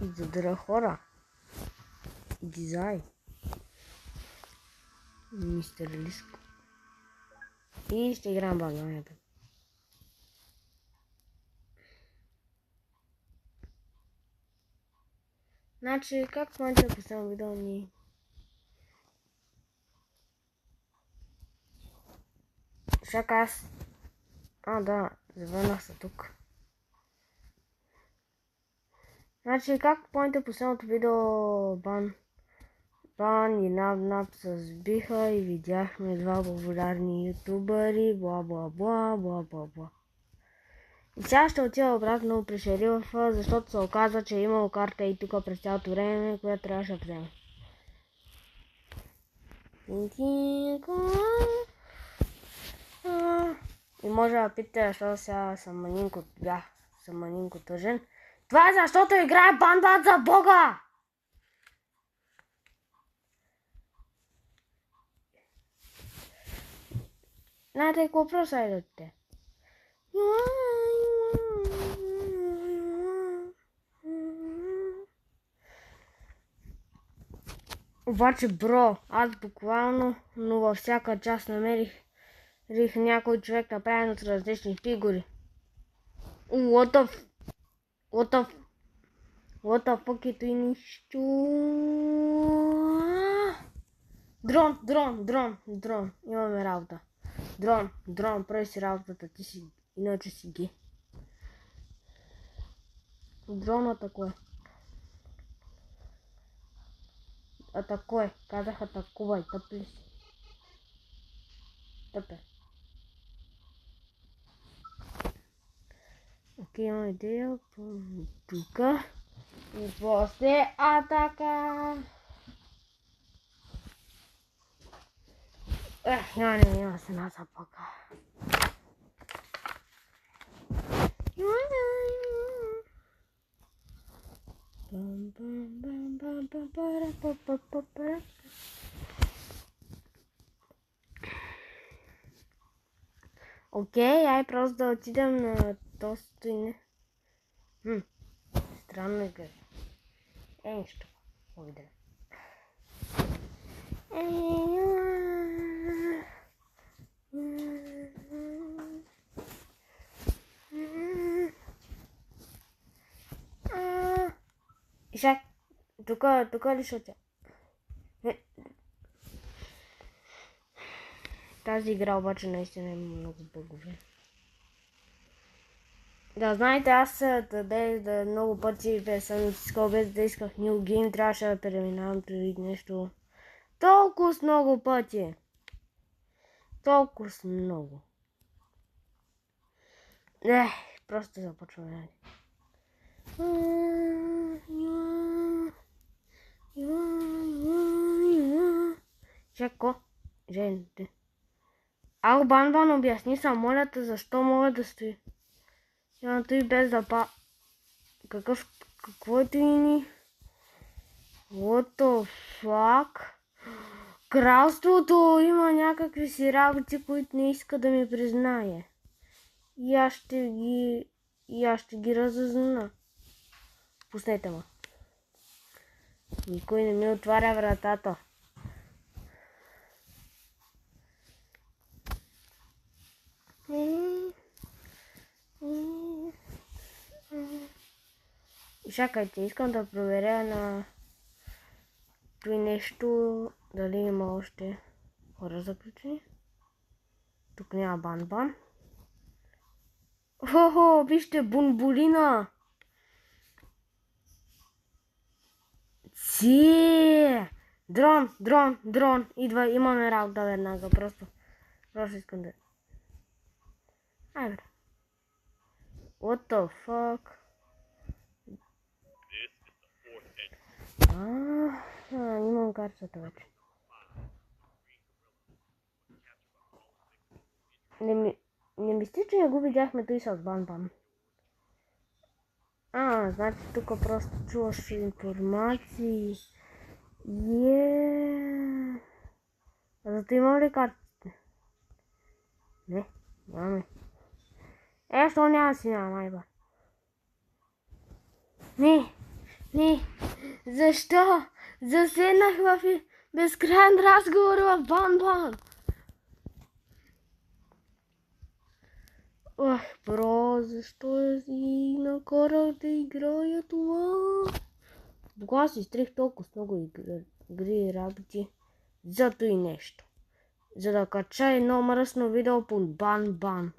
и задира хора. И дизайн. Мистер Лиско. И ще играем бананята. Значи, как в момента последно видео ни... Чак аз... да, завърнах се тук. Значи, как помните последното видео Бан и Наб се сбиха и видяхме два популярни ютубъри, бла бла бла бла бла бла. И сега ще отида обратно при шерифа, защото се оказва, че е имал карта и тук през цялото време, която трябваше да взема. И може да питате, защо сега съм манинко тъжен. Това е защото играе Бан за Бога! Знаете какво просто идете? Обаче, бро, аз буквално, но във всяка част намерих някой човек направен от различни фигури. What the fuck е той нищо? Дрон, имаме работа. Дрон, прави си работата, ти си, иначе си ги. Дрон атакуе. Казах атакувай, тъпли си. Тъпе. Окей, имам идея тука. И после атака. Няма се насапака. Окей, ай просто да отидем на то стоине. Странно е къде. Нищо. Благодаря. Ишак, тук ли ще тя? Тази игра обаче наистина има много бъгове. Да, знаете, аз да много пъти съм искал без да исках New Game, трябваше да преминавам преди нещо. Толкова много пъти. Толкова много. Просто започваме. Чако, жените. Бан, обясни са, моля те, защо мога да стои? Ямато и без да какво е ти ни? What the fuck? Кралството има някакви си работи, които не иска да ми признае. И аз ще ги разъзна. Пуснете ме. Никой не ми отваря вратата. Чакайте, искам да проверя на той нещо, дали има още хора заключени. Тук няма бан. Хо, вижте, бунбулина! Дрон! Идва, имаме работа веднага, просто искам да... Айде. What the fuck? Имам картата вече. Не мисля, че не го видяхме той с бан. Значи тук просто чуваш информации. Зато имам ли картите? Не, нямаме. Що няма си няма, майба. Не, Не. Защо? Заседнах в безкрайен разговор в Бан-Бан. Ох, бро, защо си накарах да играя това? Кога си изтрих толкова много игри и работи? Зато и нещо. За да кача едно мръсно видео по Бан-Бан.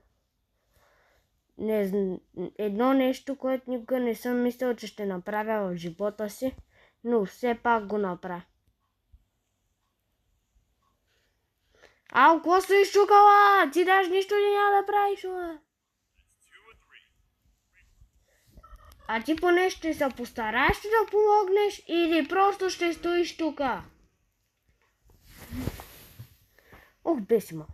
Едно нещо, което никога не съм мислил, че ще направя в живота си, но все пак го направя. Ау, какво стоиш чукала? Ти даже нищо ли няма да правиш, бе? А ти поне ще се постараеш да помогнеш или просто ще стоиш тука? Ох, беси ма.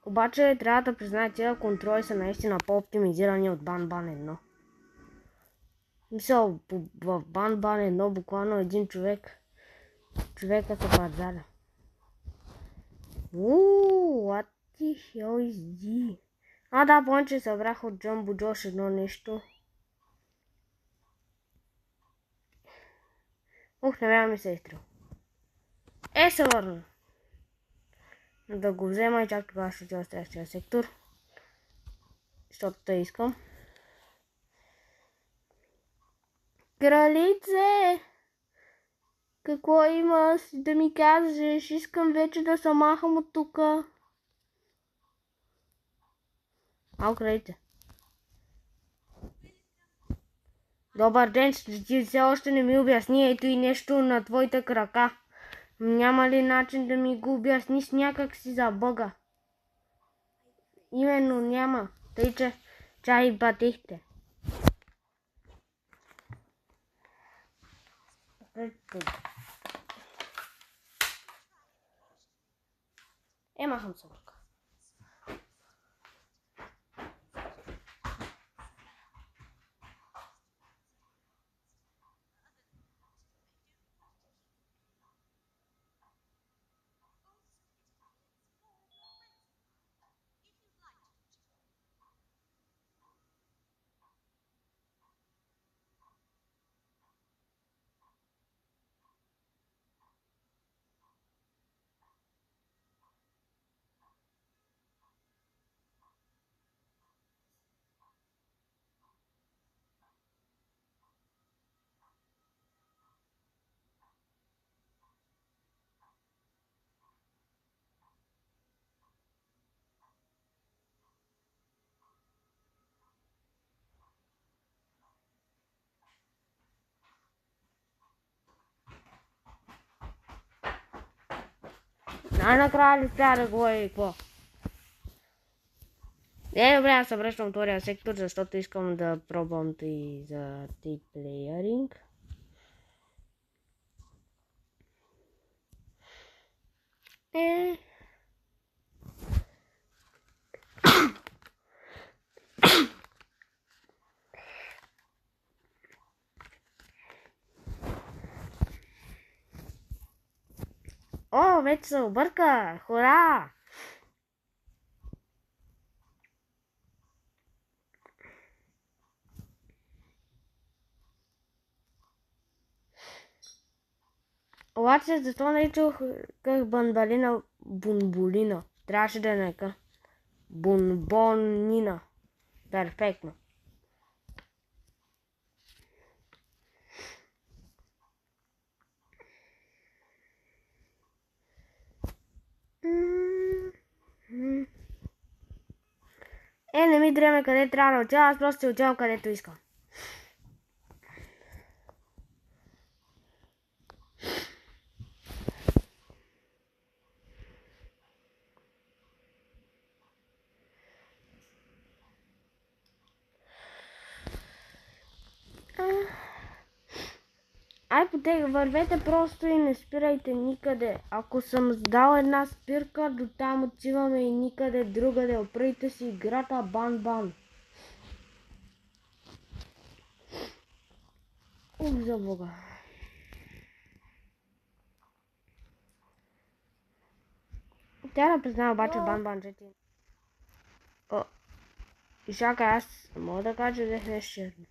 Обаче трябва да призная, тези контроли са наистина по-оптимизирани от Бан-Бан 1. Мисля, в Бан-Бан 1 буквално един човека се пазаря. What the hell is this? Да, помня, че събрах от Джамбо Джош едно нещо. Ух, не бяха ми се изстрел. Се върна. Да го взема и чак тогава ще отида в следващия сектор. Защото те искам. Кралице! Какво имаш да ми кажеш? Искам вече да се махам от тука. Ау, кралице. Добър ден, ти все още не ми обясни ето и нещо на твоите крака. Няма ли начин да ми го обясниш някак си за Бога? Именно няма. Тъй, че чай батихте. Махам се рука. Най-накрая ли спя да говори и какво? Добре, аз се връщам втория сектор, защото искам да пробвам и за тейплееринг. Вече се обърка! Хора! Обаче, защо не чух как Банбалина Бунбулина? Трябваше да е нека. Бунбонина. Перфектно. Не ми дреме къде трябва да отива, аз просто се отивам където искам. Вървете просто и не спирайте никъде. Ако съм дал една спирка, до там отиваме и никъде другаде. Опрейте си играта Бан-Бан. За Бога. Тя да признава обаче Бан, че ти... И чакай, аз мога да кажа, че взех нещо черно.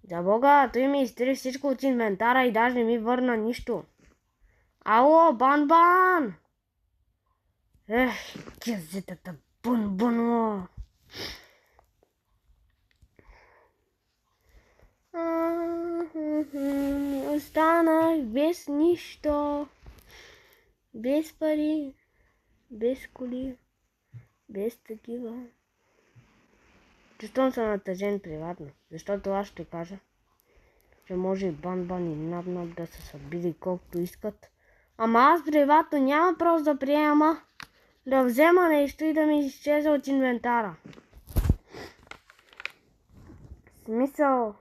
За Бога, той ми изтри всичко от инвентара и даже не ми върна нищо. Ало, Бан! Ех, кизитата, бун! Останах без нищо. Без пари, без коли, без такива. Чувствам се натъжен приватно, защото аз ще кажа, че може и Бан и Нап да са се били колкото искат. Ама аз приватно няма просто да приема да взема нещо и да ми изчезва от инвентара. Смисъл...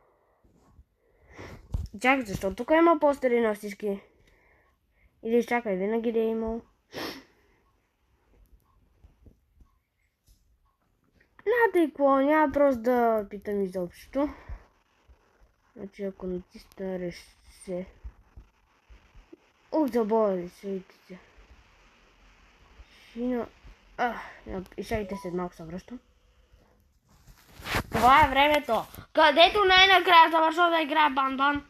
Чакай, защо тук има постери на всички? Или чакай, винаги да е имал. Знаете какво, няма просто да питам изобщо. Значи ако натисна реше... заболи се, видите. Шина... Изчакайте след малко се връщам. Това е времето, където най-накрая завършва да играе Бан.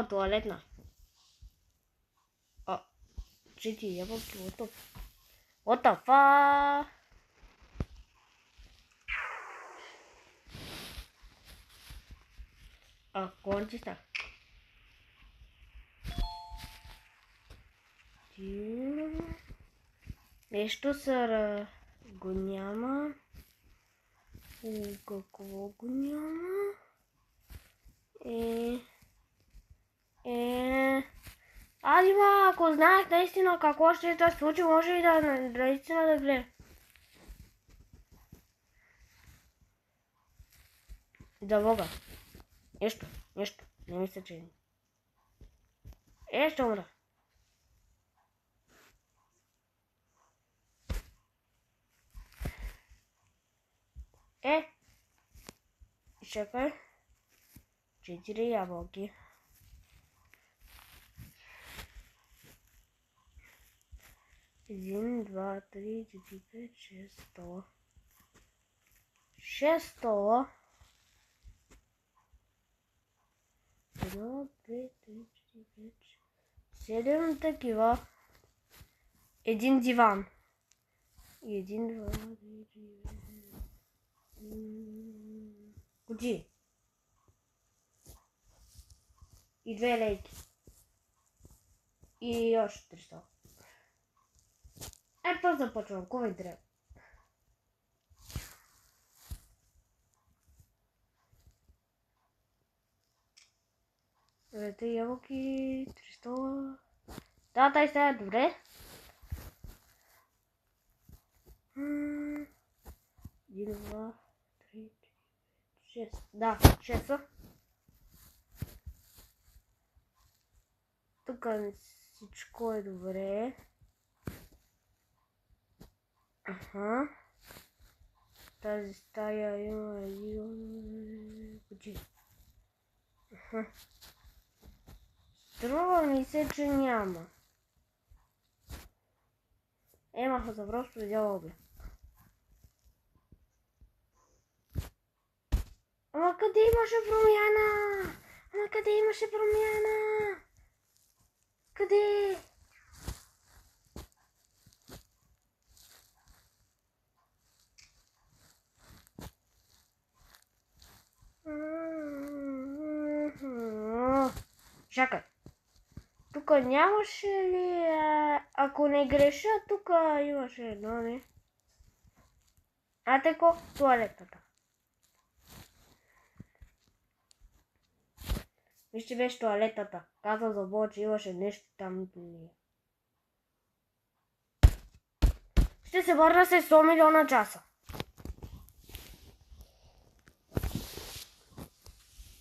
Туалетна. Чити, ябълки, what the fuck? Кой чиста? Нещо са го няма. Какво го няма? Адима, ако знаех наистина какво ще се случи, може и да наистина да гледа. За Бога. Нещо. Не мисля, че... ще умра. Чакай. 4 ябълки. Един, два, три, 4, 5, 6 стола. 6 стола. 1, 2, 3, 4, 5, 7 такива. Един диван. И 1, 2, 3, 4... Куджи. И 2 лейки. И още 3 стола. Ето започвам. Кой трябва? Двете ябълки, 3 стола. Да, тай сега е добре. 1, 2, 3, 4, 6. Да, 6 са. Тук всичко е добре. Тази стая има кучи. Струва ми се, че няма. Емаха за просто видяла бе. Ама къде имаше промяна? Къде? Чакай. Тук нямаше ли... Ако не греша, тук имаше едно, не? Теко, туалетната. Вижте беше туалетата. Каза за Бога, че имаше нещо там. Ще се върна след 100 милиона часа.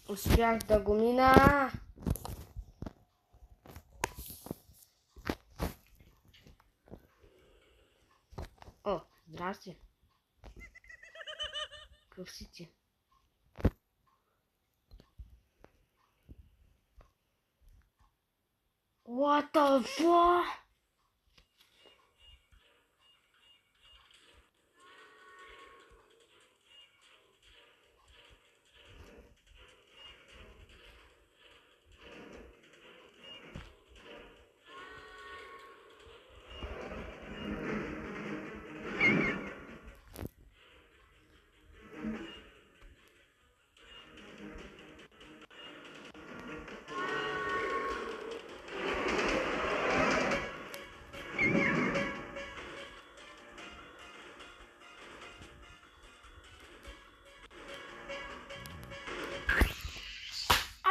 Успях да го мина. Здрасти. Какъв си ти? What the fuck?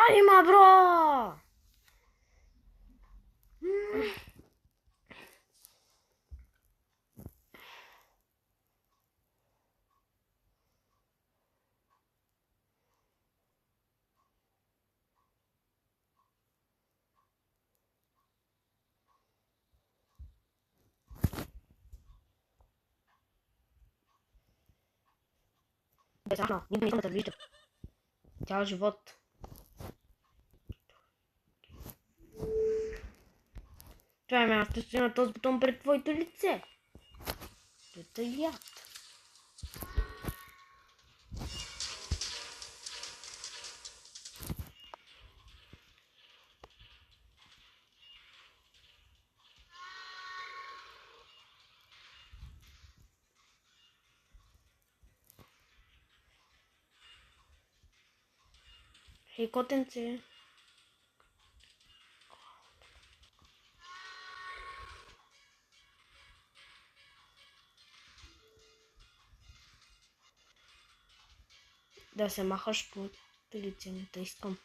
Айма, бро! Безсмъртно, никога не искам да те виждам. Цял живот. Това е място, стои на този бутон пред твоето лице. Детайлят. Хей, котенце. Да се махаш по лице, не те искам.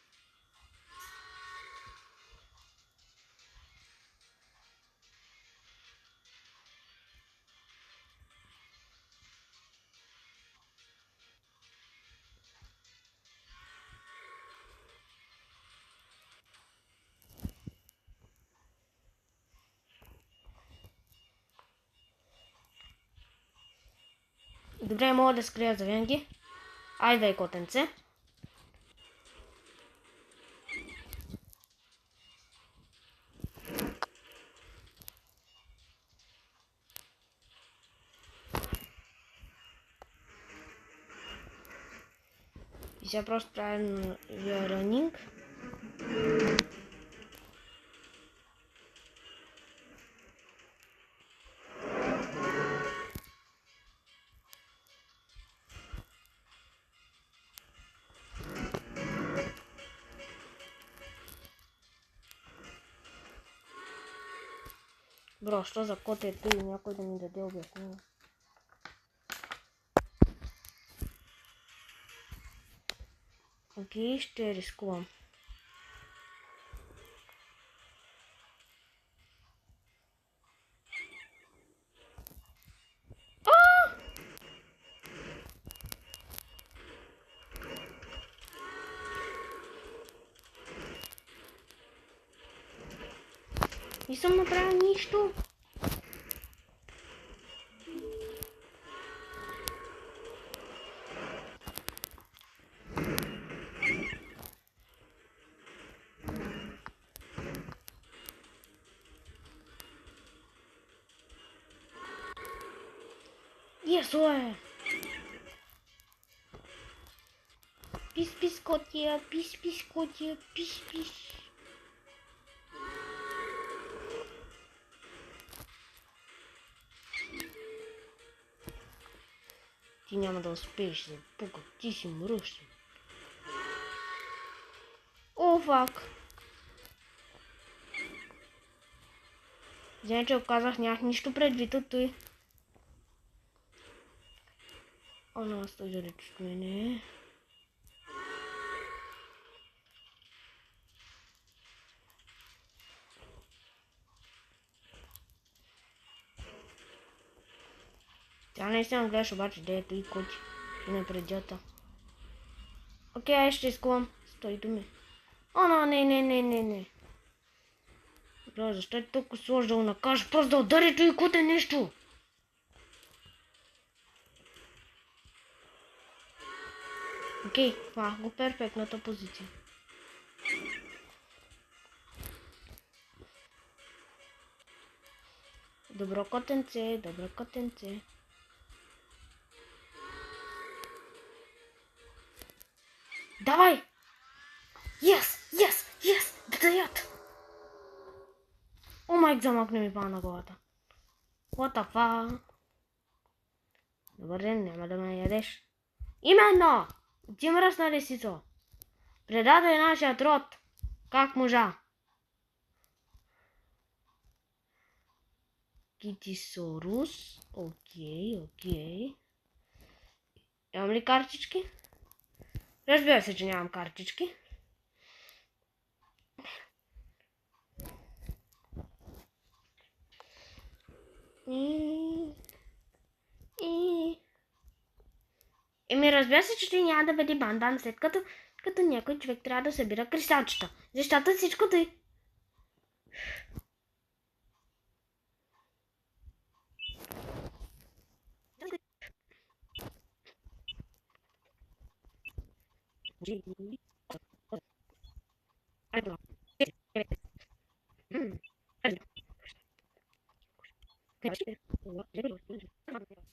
Добре, мога да скрия завинаги. Айде, котенце. И сега просто правим ранинг. Бро, що за код е той? Някой да ми даде обяснение. Окей, ще рискувам. Не съм направил нищо. Eso é. Pis, pis, котия, пис, котия, пис. Ти няма да успееш, за пука, ти си мръсен. О, фак. Знаете, че оказах, нямах нищо предвид от той. Она стои далеч от мене. Тя наистина гледаш обаче де е той коти и не предята. Окей, ай ще изкувам. Стой до мен. О, не. Бля, защо е толкова сложно да го накажа? Просто да удари той коте нещо. Окей, това го перфектната позиция. Добро котенце, добро котенце. Давай! Yes! Битаят! О, майк, замъкне ми пана на главата. What the fuck? Добър ден, няма да ме ядеш. Именно! Ти мръсна лисицо. Предаде нашият род. Как можа? Китисорус. Окей. Имам ли картички? Разбира се, че нямам картички. Еми, разбира се, че той няма да бъде бандан, след като някой човек трябва да събира кристалчета. Защото всичко тъй.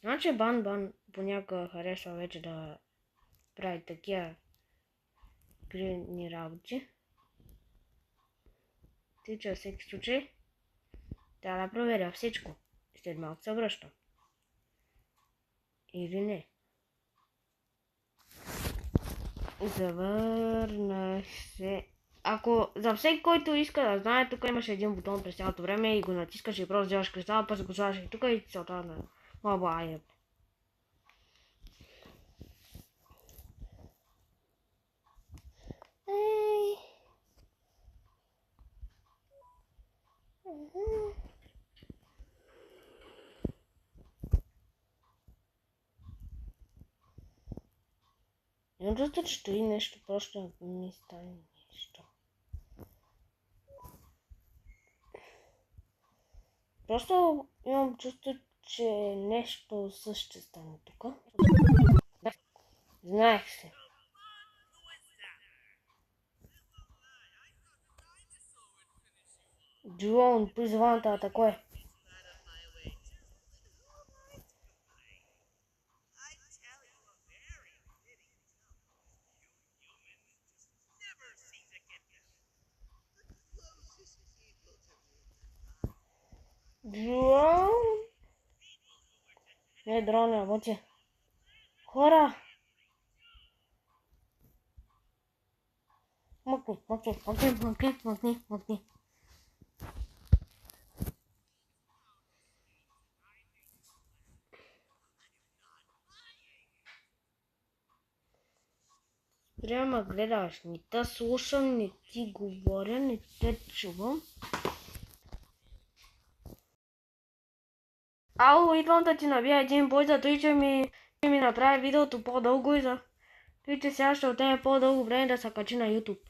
Значи Бан понякога харесва вече да прави такива гридни работи. Тича във всеки случай. Трябва да проверя всичко. След малко се връща. Или не. Завърнах се. Ако за всеки, който иска да знае, тук имаше един бутон през цялото време и го натискаш и просто вземаш кристал, после го слагаш и тук и целта на Mobile. Имам чувство, че стои нещо, просто ми стане нещо. Просто имам чувство, че нещо също стане тук. Знаех се. Дрон, призованата атакуе. Дрон? Не, дрон не работи. Хора! Мъкни. Трябва да гледаш, не те слушам, не ти говоря, не те чувам. Ало, идвам да ти набия един бой за той, че ми направи видеото по-дълго и за той, че сега ще отнеме по-дълго време да се качи на YouTube.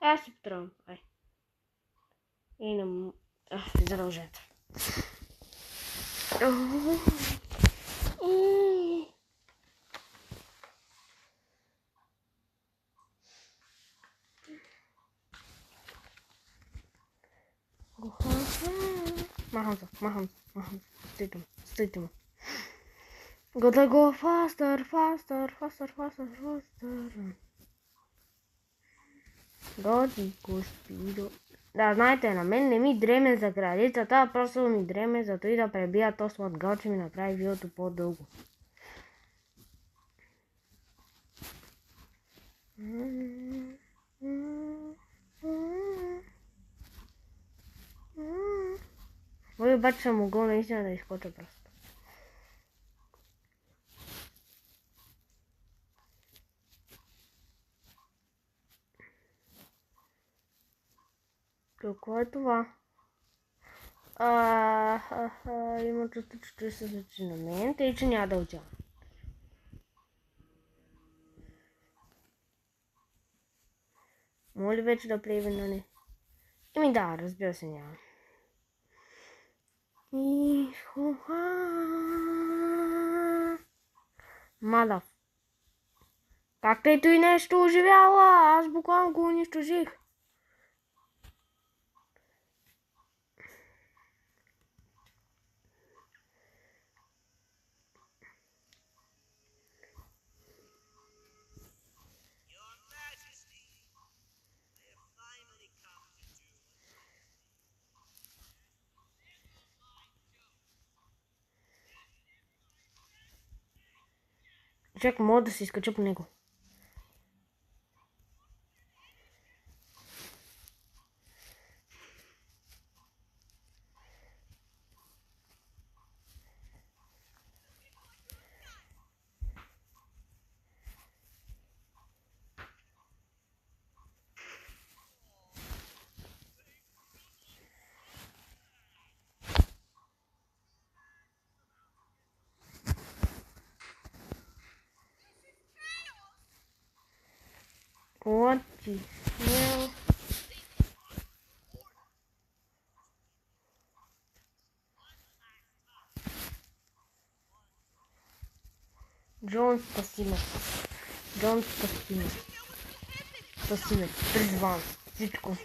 Аз си потръгвам. Ай. И на задължението. Махам се. Стойте му. Gotta go faster. Годи господи. Да, знаете, на мен не ми дреме за градицата, просто ми дреме за той да пребия то сладгал, че ми направи видеото по-дълго. Ой, обаче съм могъл наистина да изкоча просто. Какво е това? Има чувство, че той се зачи на мен, тъй че няма да отивам. Мога ли вече да плейвена? Еми да, разбира се, няма. И Мадав. Как тъй и нещо оживяла? Аз буквално го унищожих. Чакай, мога да се изкача по него. What the hell? Джон, спаси ме. Джон, спаси ме. Спаси ме. Призван. Всичко.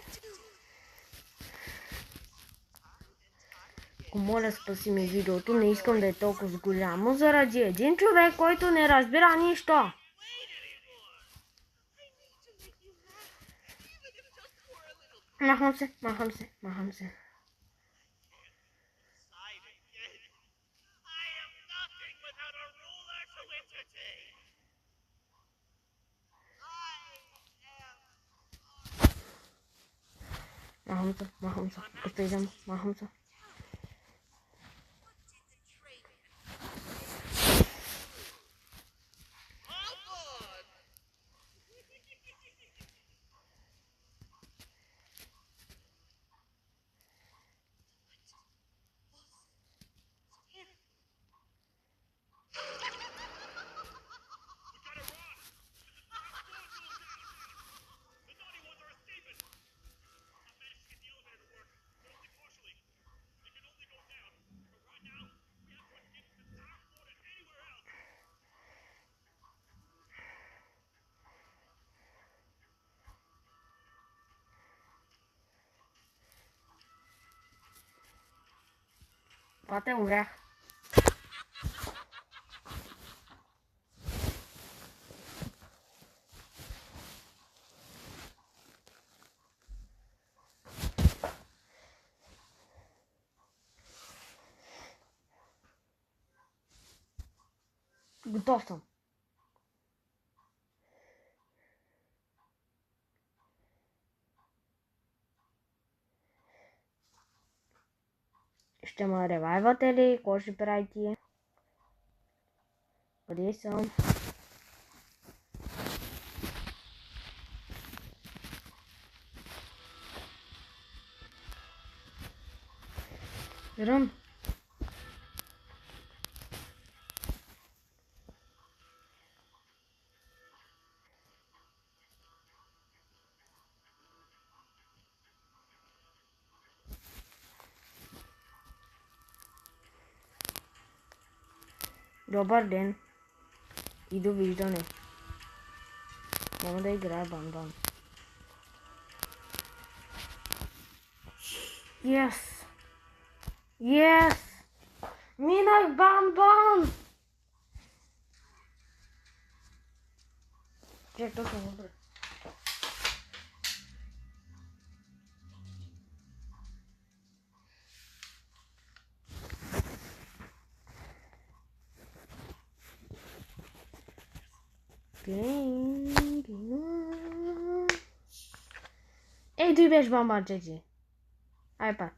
Ако моля, спаси ми видеото. Не искам да е толкова голямо заради един човек, който не разбира нищо. Махам се, махам се, махам се. Махам се. Къде идем? Махам се. Пате, умрях. Готов съм. Ще ме ревайвате ли? Какво ще правите? Къде съм? Ръм. Добър ден и довиждане. Няма да играя бан-бан. Yes! Yes! Минах бан-бан! Чек, точно вътре. Ей, ти беше бан-бан, чечи. Ай па.